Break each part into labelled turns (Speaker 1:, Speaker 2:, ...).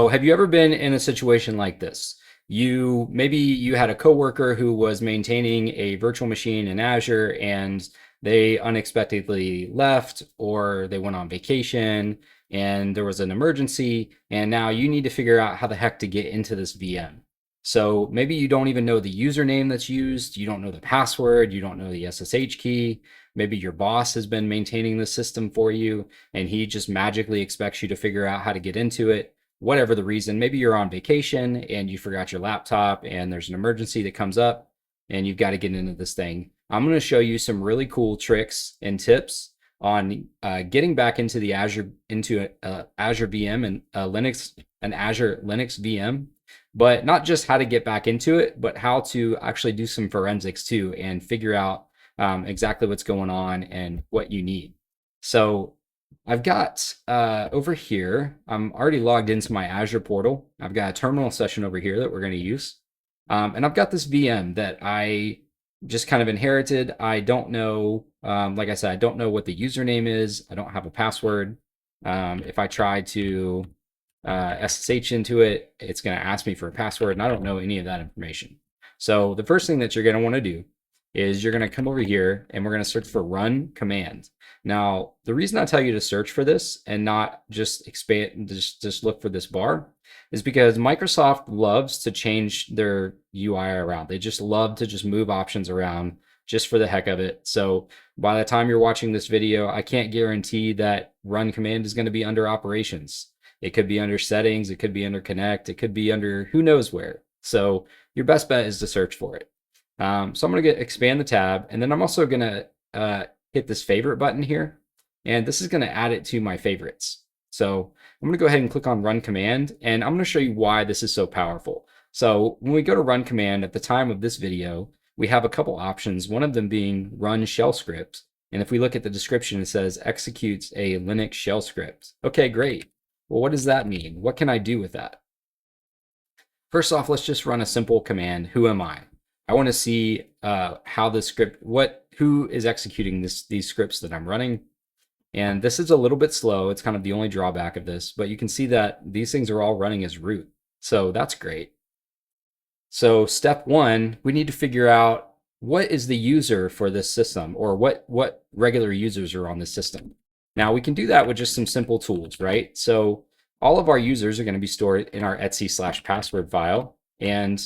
Speaker 1: Oh, have you ever been in a situation like this? Maybe you had a coworker who was maintaining a virtual machine in Azure and they unexpectedly left or they went on vacation and there was an emergency and now you need to figure out how the heck to get into this VM. So maybe you don't even know the username that's used, you don't know the password, you don't know the SSH key. Maybe your boss has been maintaining the system for you and he just magically expects you to figure out how to get into it, whatever the reason. Maybe you're on vacation and you forgot your laptop and there's an emergency that comes up and you've got to get into this thing. I'm going to show you some really cool tricks and tips on getting back into the Azure VM and an Azure Linux VM, but not just how to get back into it, but how to actually do some forensics too and figure out exactly what's going on and what you need. So I've got over here, I'm already logged into my Azure portal. I've got a terminal session over here that we're going to use. And I've got this VM that I just kind of inherited. I don't know, like I said, I don't know what the username is. I don't have a password. If I try to SSH into it, it's going to ask me for a password, and I don't know any of that information. So the first thing that you're going to want to do is you're going to come over here and we're going to search for Run Command. Now, the reason I tell you to search for this and not just expand, just look for this bar, is because Microsoft loves to change their UI around. They just love to just move options around just for the heck of it. So by the time you're watching this video, I can't guarantee that Run Command is going to be under Operations. It could be under Settings, it could be under Connect, it could be under who knows where. So your best bet is to search for it. So I'm going to expand the tab, and then I'm also going to hit this favorite button here, and this is going to add it to my favorites. So I'm going to go ahead and click on Run Command, and I'm going to show you why this is so powerful. So when we go to Run Command at the time of this video, we have a couple options, one of them being Run Shell Script. And if we look at the description, it says executes a Linux shell script. Okay, great. Well, what does that mean? What can I do with that? First off, let's just run a simple command, whoami. I want to see how the script, who is executing these scripts that I'm running. And this is a little bit slow. It's kind of the only drawback of this, but you can see that these things are all running as root. So that's great. So step one, we need to figure out what is the user for this system, or what regular users are on this system. Now we can do that with just some simple tools, right? So all of our users are going to be stored in our etc/password file, and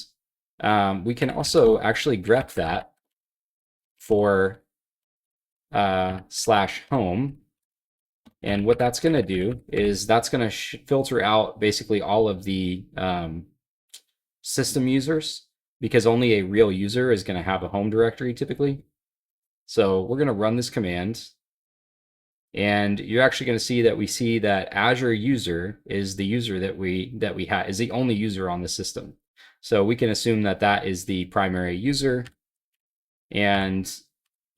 Speaker 1: we can also actually grep that for /home. And what that's going to do is that's going to filter out basically all of the system users, because only a real user is going to have a home directory typically. So we're going to run this command, and you're actually going to see that Azure user is the user that we have, is the only user on the system. So we can assume that that is the primary user. And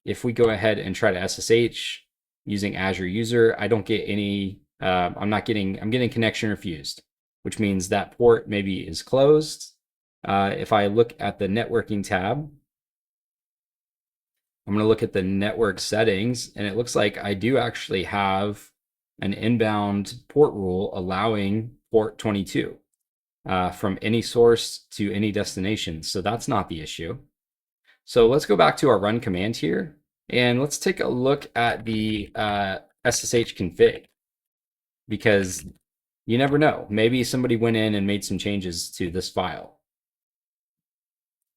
Speaker 1: if we go ahead and try to SSH using Azure user, I don't get any, I'm getting connection refused, which means that port maybe is closed. If I look at the networking tab, I'm going to look at the network settings, and it looks like I do actually have an inbound port rule allowing port 22 from any source to any destination. So that's not the issue. So let's go back to our run command here, and let's take a look at the SSH config, because you never know. Maybe somebody went in and made some changes to this file.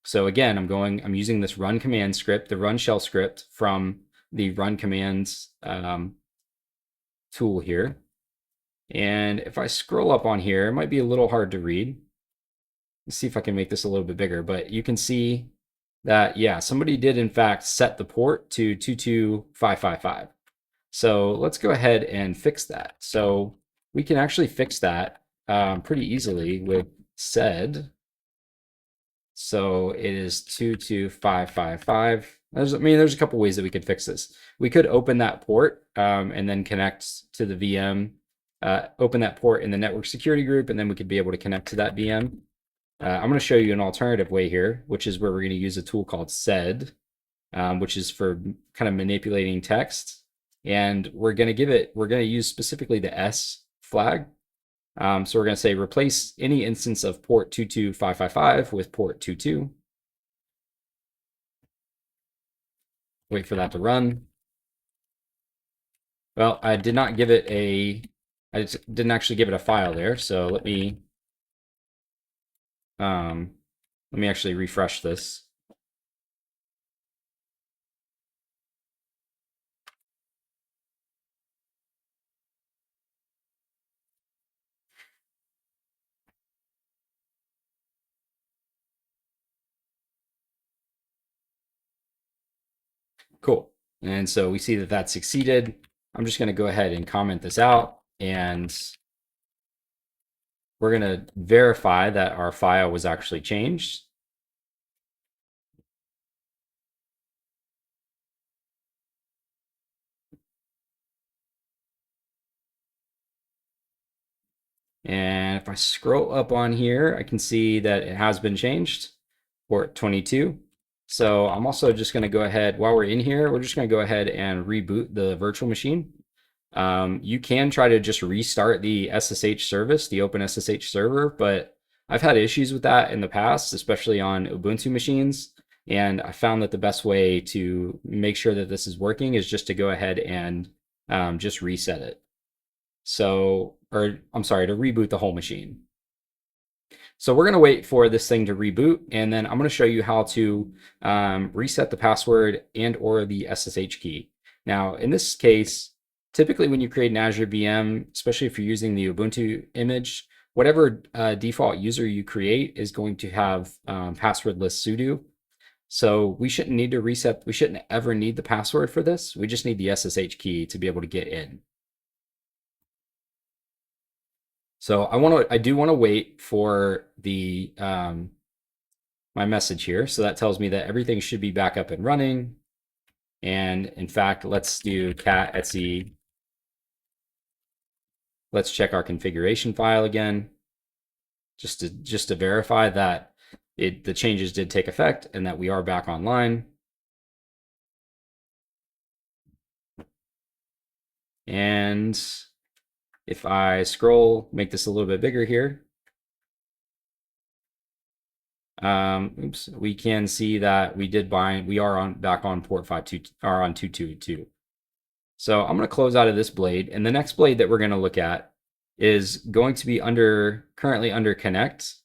Speaker 1: So again, I'm using this run command script, the run shell script from the run commands tool here. And if I scroll up on here, it might be a little hard to read. Let's see if I can make this a little bit bigger, but you can see that, yeah, somebody did in fact set the port to 22555. So let's go ahead and fix that. So we can actually fix that pretty easily with sed. So it is 22555. There's a couple ways that we could fix this. We could open that port and then connect to the VM, open that port in the network security group, and then we could be able to connect to that VM. I'm going to show you an alternative way here, which is where we're going to use a tool called sed, which is for kind of manipulating text. And we're going to use specifically the S flag. So we're going to say replace any instance of port 22555 with port 22. Wait for that to run. Well, I did not give it I didn't actually give it a file there. So let me actually refresh this. Cool. And so we see that that succeeded. I'm just going to go ahead and comment this out, and we're going to verify that our file was actually changed. And if I scroll up on here, I can see that it has been changed, port 22. So I'm also just going to go ahead, while we're in here, we're just going to go ahead and reboot the virtual machine. You can try to just restart the SSH service, the Open SSH server, but I've had issues with that in the past, especially on Ubuntu machines. And I found that the best way to make sure that this is working is just to go ahead and just reset it. So, or I'm sorry, to reboot the whole machine. So we're going to wait for this thing to reboot, and then I'm going to show you how to reset the password and or the SSH key. Now, in this case, typically when you create an Azure VM, especially if you're using the Ubuntu image, whatever default user you create is going to have passwordless sudo. So we shouldn't need to reset, we shouldn't ever need the password for this. We just need the SSH key to be able to get in. So I do want to wait for the my message here. So that tells me that everything should be back up and running. And in fact, let's do cat etc. Let's check our configuration file again, just to verify that the changes did take effect and that we are back online. And if I scroll, make this a little bit bigger here, we can see that we did bind. We are back on port 52 or on 222. So I'm going to close out of this blade, and the next blade that we're going to look at is going to be currently under connect.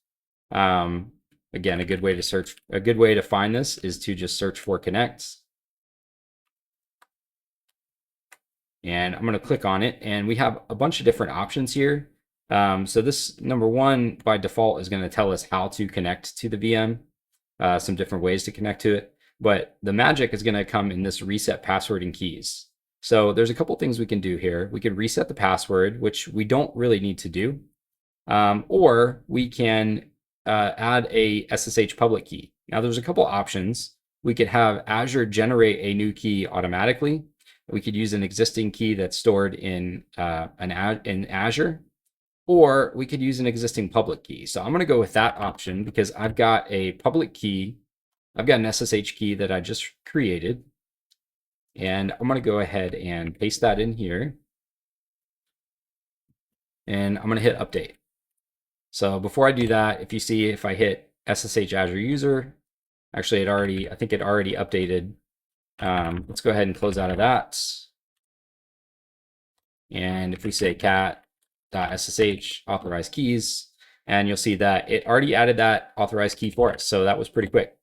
Speaker 1: Again, a good way to find this is to just search for connect. And I'm going to click on it, and we have a bunch of different options here. So this number one by default is going to tell us how to connect to the VM, some different ways to connect to it. But the magic is going to come in this reset password and keys. So there's a couple things we can do here. We can reset the password, which we don't really need to do, or we can add a SSH public key. Now there's a couple options. We could have Azure generate a new key automatically. We could use an existing key that's stored in Azure, or we could use an existing public key. So I'm going to go with that option because I've got a public key. I've got an SSH key that I just created. And I'm going to go ahead and paste that in here. And I'm going to hit update. So before I do that, if you see, if I hit SSH Azure user, actually I think it already updated. Let's go ahead and close out of that. And if we say cat.ssh authorized keys, and you'll see that it already added that authorized key for us. So that was pretty quick.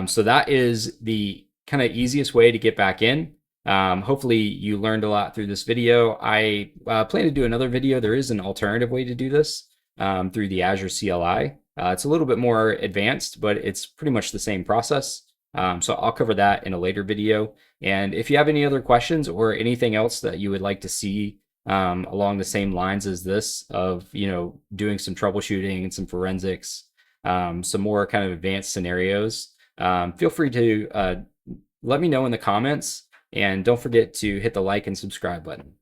Speaker 1: So that is the kind of easiest way to get back in. Hopefully you learned a lot through this video. I plan to do another video. There is an alternative way to do this through the Azure CLI. It's a little bit more advanced, but it's pretty much the same process. So I'll cover that in a later video. And if you have any other questions or anything else that you would like to see along the same lines as this of, doing some troubleshooting and some forensics, some more kind of advanced scenarios, feel free to let me know in the comments, and don't forget to hit the like and subscribe button.